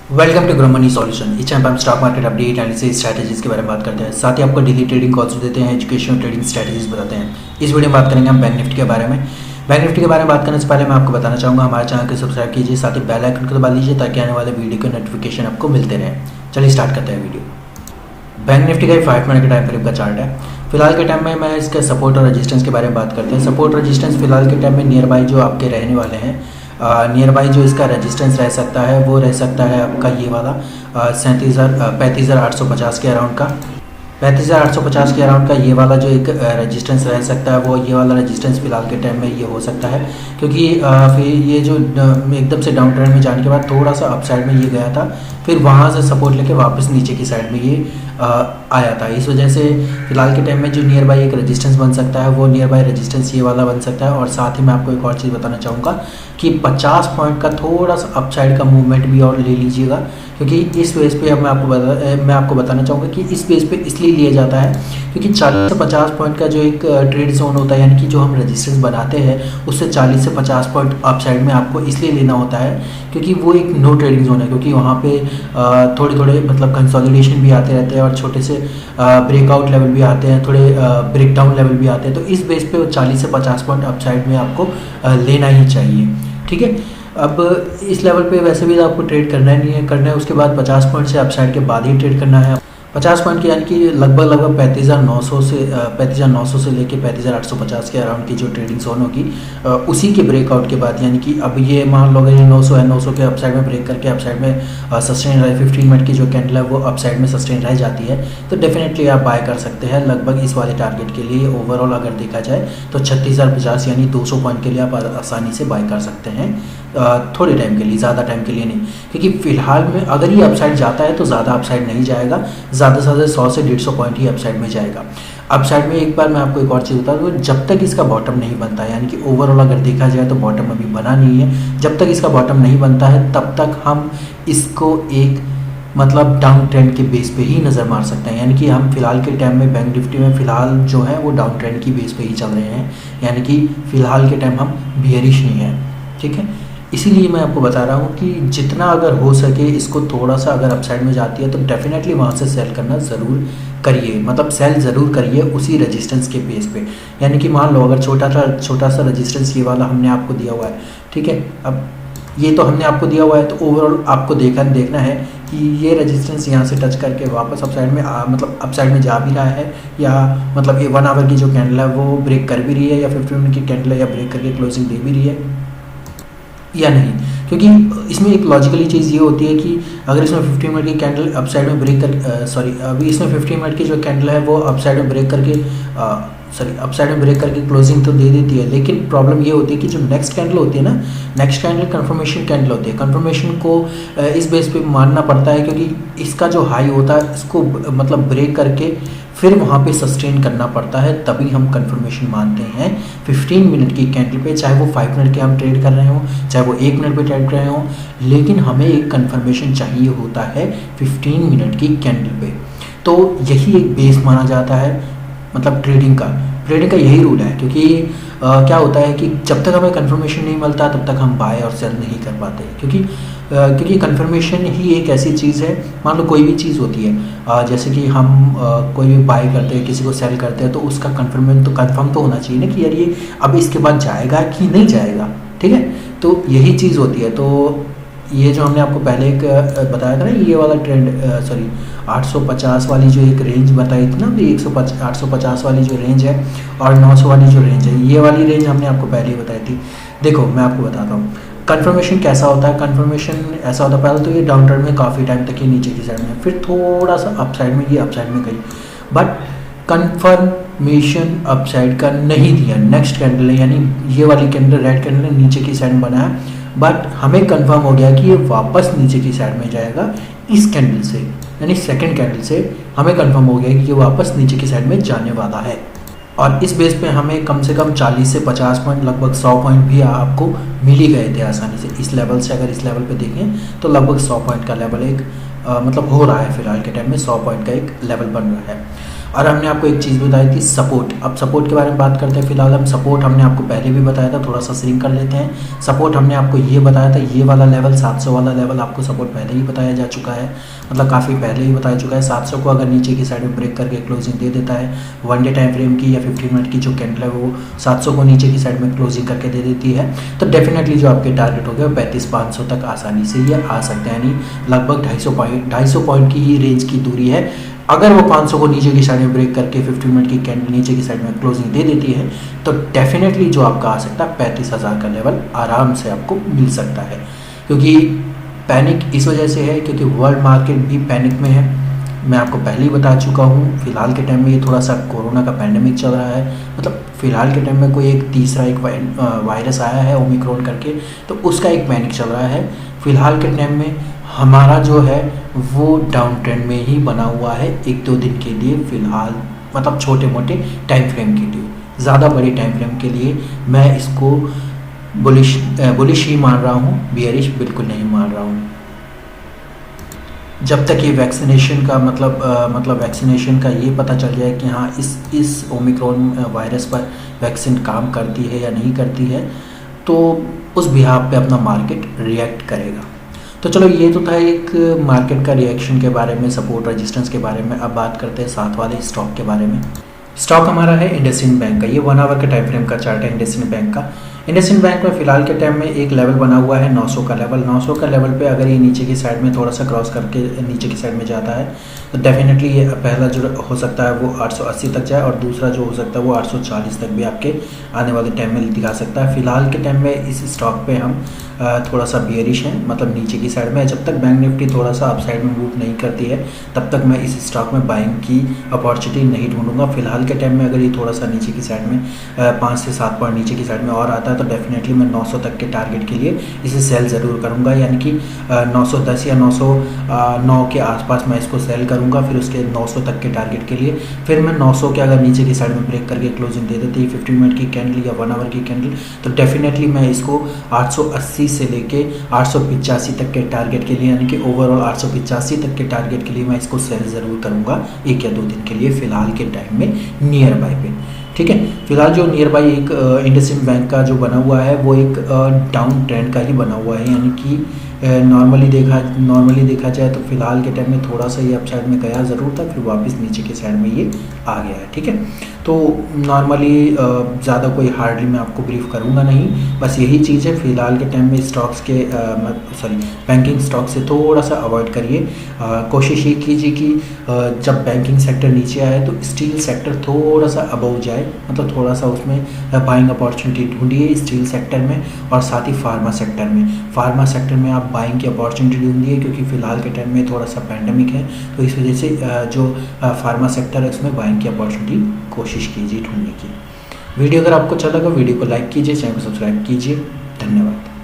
Welcome to Grow Money Solution. इस channel पर हम stock market update analysis strategies के बारे में बात करते हैं, साथ ही आपको डेली ट्रेडिंग कॉल्स देते हैं, एजुकेशनल ट्रेडिंग स्ट्रैटेजीज बताते हैं। इस वीडियो में बात करेंगे हम बैंक निफ्टी के बारे में। बैंक निफ्टी के बारे में बात करने से पहले मैं आपको बताना चाहूँगा हमारे चैनल को सब्सक्राइब कीजिए, साथ ही बेल आइकन को दबा लीजिए ताकि आने वाले वीडियो के नोटिफिकेशन आपको मिलते रहें। चलिए स्टार्ट करते हैं वीडियो। बैंक निफ्टी का 5 मिनट के टाइम फ्रेम का चार्ट है। फिलहाल के टाइम में मैं इसके सपोर्ट और रेजिस्टेंस के बारे में बात करते हैं। सपोर्ट रेजिस्टेंस फिलहाल के टाइम में नियर बाई जो आपके रहने वाले हैं, नियर बाई जो इसका रेजिस्टेंस रह सकता है वो रह सकता है आपका ये वाला 35,850 के अराउंड का। 35,850 के अराउंड का ये वाला जो एक रेजिस्टेंस रह सकता है वो ये वाला रेजिस्टेंस फिलहाल के टाइम में ये हो सकता है, क्योंकि फिर ये जो एकदम से डाउन ट्रेंड में जाने के बाद थोड़ा सा अपसाइड में ये गया था, फिर वहाँ से सपोर्ट लेके वापस नीचे की साइड में ये आया था। इस वजह से फिलहाल के टाइम में जो नियर बाई एक रेजिस्टेंस बन सकता है वो नियर बाई रेजिस्टेंस ये वाला बन सकता है। और साथ ही मैं आपको एक और चीज़ बताना चाहूँगा कि 50 पॉइंट का थोड़ा सा अपसाइड का मूवमेंट भी और ले लीजिएगा, क्योंकि इस बेस पे मैं आपको बताना चाहूँगा कि इस बेस पे इसलिए लिया जाता है क्योंकि 40 से 50 पॉइंट का जो एक ट्रेड जोन होता है, यानी कि जो हम रेजिस्टेंस बनाते हैं उससे 40 से 50 पॉइंट अपसाइड में आपको इसलिए लेना होता है क्योंकि वो एक नो ट्रेडिंग जोन है, क्योंकि वहाँ पे थोड़े थोड़े मतलब कंसोलिडेशन भी आते रहते हैं और छोटे से ब्रेकआउट लेवल भी आते हैं, थोड़े ब्रेकडाउन लेवल भी आते हैं। तो इस बेस पे 40 से 50 पॉइंट अपसाइड में आपको लेना ही चाहिए, ठीक है। अब इस लेवल पे वैसे भी आपको ट्रेड करना ही नहीं है, करना है उसके बाद 50 पॉइंट से अपसाइड के बाद ही ट्रेड करना है। 50 पॉइंट की यानी कि लगभग 35,900 से लेके 35,850 के अराउंड की जो ट्रेडिंग जोन होगी उसी के ब्रेकआउट के बाद, यानी कि अब ये मान लो अगर ये 900 है, 900 के अपसाइड में ब्रेक करके अपसाइड में सस्टेन रहे, 15 मिनट की जो कैंडल है वो अपसाइड में सस्टेन रह जाती है, तो डेफिनेटली आप बाय कर सकते हैं लगभग इस वाले टारगेट के लिए। ओवरऑल अगर देखा जाए तो 36,050 यानी 200 पॉइंट के लिए आप आसानी से बाय कर सकते हैं, थोड़े टाइम के लिए, ज़्यादा टाइम के लिए नहीं, क्योंकि फिलहाल में अगर ये अपसाइड जाता है तो ज़्यादा अपसाइड नहीं जाएगा, ज़्यादा से ज़्यादा 100 से 150 पॉइंट ही अपसाइड में जाएगा। अपसाइड में एक बार मैं आपको एक और चीज़ बता दूँ, जब तक इसका बॉटम नहीं बनता है, यानी कि ओवरऑल अगर देखा जाए तो बॉटम अभी बना नहीं है, जब तक इसका बॉटम नहीं बनता है तब तक हम इसको एक मतलब डाउन ट्रेंड के बेस पे ही नज़र मार सकते हैं। यानी कि हम फिलहाल के टाइम में बैंक निफ्टी में फ़िलहाल जो है वो डाउन ट्रेंड की बेस पे ही चल रहे हैं, यानी कि फ़िलहाल के टाइम हम बियरिश नहीं हैं, ठीक है। इसीलिए मैं आपको बता रहा हूँ कि जितना अगर हो सके इसको थोड़ा सा अगर अपसाइड में जाती है तो डेफिनेटली वहाँ से सेल करना ज़रूर करिए, मतलब सेल ज़रूर करिए उसी रेजिस्टेंस के बेस पे। यानी कि मान लो अगर छोटा सा रेजिस्टेंस ये वाला हमने आपको दिया हुआ है, ठीक है, अब ये तो हमने आपको दिया हुआ है, तो ओवरऑल आपको देखना है कि ये रेजिस्टेंस यहाँ से टच करके वापस अपसाइड में मतलब अपसाइड में जा भी रहा है, या मतलब ये 1 आवर की जो कैंडल है वो ब्रेक कर भी रही है, या 15 मिनट की कैंडल है या ब्रेक करके क्लोजिंग दे भी रही है या नहीं। क्योंकि इसमें एक लॉजिकली चीज़ ये होती है कि अगर इसमें 15 मिनट की कैंडल अपसाइड में ब्रेक कर अभी इसमें 15 मिनट की जो कैंडल है वो अपसाइड में ब्रेक करके अपसाइड में ब्रेक करके क्लोजिंग तो दे देती है, लेकिन प्रॉब्लम ये होती है कि जो नेक्स्ट कैंडल होती है ना, नेक्स्ट कैंडल कंफर्मेशन कैंडल होती है। कंफर्मेशन को इस बेस पे मानना पड़ता है क्योंकि इसका जो हाई होता है इसको मतलब ब्रेक करके फिर वहाँ पे सस्टेन करना पड़ता है, तभी हम कंफर्मेशन मानते हैं 15 मिनट की कैंडल पे, चाहे वो 5 मिनट के हम ट्रेड कर रहे हों, चाहे वो 1 मिनट पे ट्रेड कर रहे हों, लेकिन हमें एक कंफर्मेशन चाहिए होता है 15 मिनट की कैंडल पे। तो यही एक बेस माना जाता है, मतलब ट्रेडिंग का यही रूल है। क्योंकि क्या होता है कि जब तक हमें कंफर्मेशन नहीं मिलता तब तक हम बाय और सेल नहीं कर पाते, क्योंकि कंफर्मेशन ही एक ऐसी चीज़ है। मान लो कोई भी चीज़ होती है, जैसे कि हम कोई भी बाय करते हैं, किसी को सेल करते हैं, तो उसका कंफर्म तो होना चाहिए ना कि यार ये अब इसके बाद जाएगा कि नहीं जाएगा, ठीक है। तो यही चीज़ होती है। तो ये जो हमने आपको पहले एक बताया था ना, ये वाला ट्रेंड 850 वाली जो एक रेंज बताई थी ना, 850 वाली जो रेंज है और 900 वाली जो रेंज है, ये वाली रेंज हमने आपको पहले ही बताई थी। देखो मैं आपको बताता हूँ कंफर्मेशन कैसा होता है। कंफर्मेशन ऐसा होता है, पहले तो ये डाउन ट्रेंड में काफ़ी टाइम तक ही नीचे की साइड में, फिर थोड़ा सा अपसाइड में, ये अपसाइड में गई, बट कंफर्मेशन अपसाइड का नहीं दिया। नेक्स्ट कैंडल है, यानी ये वाली कैंडल रेड कैंडल ने नीचे की साइड में बनाया, बट हमें कंफर्म हो गया कि ये वापस नीचे की साइड में जाएगा इस कैंडल से, यानी सेकंड कैंडल से हमें कंफर्म हो गया कि ये वापस नीचे की साइड में जाने वाला है। और इस बेस पे हमें कम से कम 40 से 50 पॉइंट, लगभग 100 पॉइंट भी आपको मिल ही गए थे आसानी से। इस लेवल से अगर इस लेवल पे देखें तो लगभग 100 पॉइंट का लेवल एक मतलब हो रहा है फिलहाल के टाइम में, 100 पॉइंट का एक लेवल बन रहा है। और हमने आपको एक चीज़ बताई थी सपोर्ट। अब सपोर्ट के बारे में बात करते हैं। फिलहाल हम सपोर्ट हमने आपको पहले भी बताया था, थोड़ा सा श्रिंक कर लेते हैं। सपोर्ट हमने आपको ये बताया था, ये वाला लेवल 700 वाला लेवल आपको सपोर्ट पहले ही बताया जा चुका है, मतलब काफ़ी पहले ही बताया चुका है। 700 को अगर नीचे की साइड में ब्रेक करके क्लोजिंग दे देता है, 1 डे टाइम फ्रेम की या 15 मिनट की जो कैंडल है वो 700 को नीचे की साइड में क्लोजिंग करके दे देती है, तो डेफिनेटली जो आपके टारगेट हो गए वो 35,500 तक आसानी से ये आ सकते हैं। यानी लगभग 250 पॉइंट की ही रेंज की दूरी है। अगर वो 500 को नीचे की साइड में ब्रेक करके 15 मिनट की कैंडल नीचे की साइड में क्लोजिंग दे देती है, तो डेफिनेटली जो आपका आ सकता है 35,000 का लेवल आराम से आपको मिल सकता है। क्योंकि पैनिक इस वजह से है क्योंकि वर्ल्ड मार्केट भी पैनिक में है। मैं आपको पहले ही बता चुका हूँ, फिलहाल के टाइम में ये थोड़ा सा कोरोना का पैंडेमिक चल रहा है, मतलब फिलहाल के टाइम में कोई एक तीसरा एक वायरस आया है ओमिक्रॉन करके, तो उसका एक पैनिक चल रहा है। फिलहाल के टाइम में हमारा जो है वो डाउन ट्रेंड में ही बना हुआ है 1-2 दिन के लिए फिलहाल, मतलब छोटे मोटे टाइम फ्रेम के लिए। ज़्यादा बड़े टाइम फ्रेम के लिए मैं इसको बुलिश ही मान रहा हूँ, बियरिश बिल्कुल नहीं मान रहा हूँ। जब तक ये वैक्सीनेशन का मतलब वैक्सीनेशन का ये पता चल जाए कि हाँ इस ओमिक्रॉन वायरस पर वैक्सीन काम करती है या नहीं करती है, तो उस बिहाफ पे अपना मार्केट रिएक्ट करेगा। तो चलो ये तो था एक मार्केट का रिएक्शन के बारे में, सपोर्ट रेजिस्टेंस के बारे में। अब बात करते हैं साथ वाले स्टॉक के बारे में। स्टॉक हमारा है इंडसइंड बैंक का। ये 1 आवर के टाइम फ्रेम का चार्ट है इंडसइंड बैंक का। इंडसइंड बैंक में फिलहाल के टाइम में एक लेवल बना हुआ है 900 का लेवल। 900 का लेवल पे अगर ये नीचे की साइड में थोड़ा सा क्रॉस करके नीचे की साइड में जाता है, तो डेफिनेटली ये पहला जो हो सकता है वो 880 तक जाए, और दूसरा जो हो सकता है वो 840 तक भी आपके आने वाले टाइम में दिखा सकता है। फिलहाल के टाइम में इस स्टॉक पे हम थोड़ा सा बियरिश हैं, मतलब नीचे की साइड में। जब तक बैंक निफ्टी थोड़ा सा अपसाइड में मूव नहीं करती है, तब तक मैं इस स्टॉक में बाइंग की अपॉर्चुनिटी नहीं ढूंढूंगा। फिलहाल के टाइम में अगर ये थोड़ा सा नीचे की साइड में 5 से 7 पॉइंट नीचे की साइड में और आता है, तो डेफिनेटली मैं 900 तक के टारगेट के लिए इसे सेल ज़रूर करूंगा, यानी कि 910 या 909 के आसपास मैं इसको सेल करूंगा। फिर उसके 900 तक के टारगेट के लिए फिर मैं 900 के अगर नीचे की साइड में ब्रेक करके क्लोजिंग दे देती है 15 मिनट की कैंडल या 1 आवर की कैंडल, तो डेफिनेटली मैं इसको 880 से लेके 885 तक के टारगेट के लिए, यानी कि ओवरऑल 885 तक के टारगेट के लिए मैं इसको सेल ज़रूर करूंगा 1 या 2 दिन के लिए फिलहाल के टाइम में नियर बाय पे। ठीक है, फिलहाल जो नियर बाई एक इंडसइंड बैंक का जो बना हुआ है वो एक डाउन ट्रेंड का ही बना हुआ है, यानी कि नॉर्मली देखा जाए तो फिलहाल के टाइम में थोड़ा सा ये अपसाइड में गया ज़रूर था, फिर वापस नीचे के साइड में ये आ गया है। ठीक है, तो नॉर्मली ज़्यादा कोई हार्डली मैं आपको ब्रीफ करूँगा नहीं, बस यही चीज़ है। फिलहाल के टाइम में स्टॉक्स के बैंकिंग स्टॉक से थोड़ा सा अवॉइड करिए। कोशिश ये कीजिए कि जब बैंकिंग सेक्टर नीचे आए तो स्टील सेक्टर थोड़ा सा अबव जाए, मतलब थोड़ा सा उसमें बाइंग अपॉर्चुनिटी ढूंढिए स्टील सेक्टर में, और साथ ही फार्मा सेक्टर में। फार्मा सेक्टर में आप बाइंग की अपॉर्चुनिटी ढूंढिए, क्योंकि फिलहाल के टाइम में थोड़ा सा पैंडेमिक है, तो इस वजह से जो फार्मा सेक्टर है उसमें बाइंग की अपॉर्चुनिटी कोशिश कीजिए ढूंढने की। वीडियो अगर आपको अच्छा लगा वीडियो को लाइक कीजिए, चैनल को सब्सक्राइब कीजिए। धन्यवाद।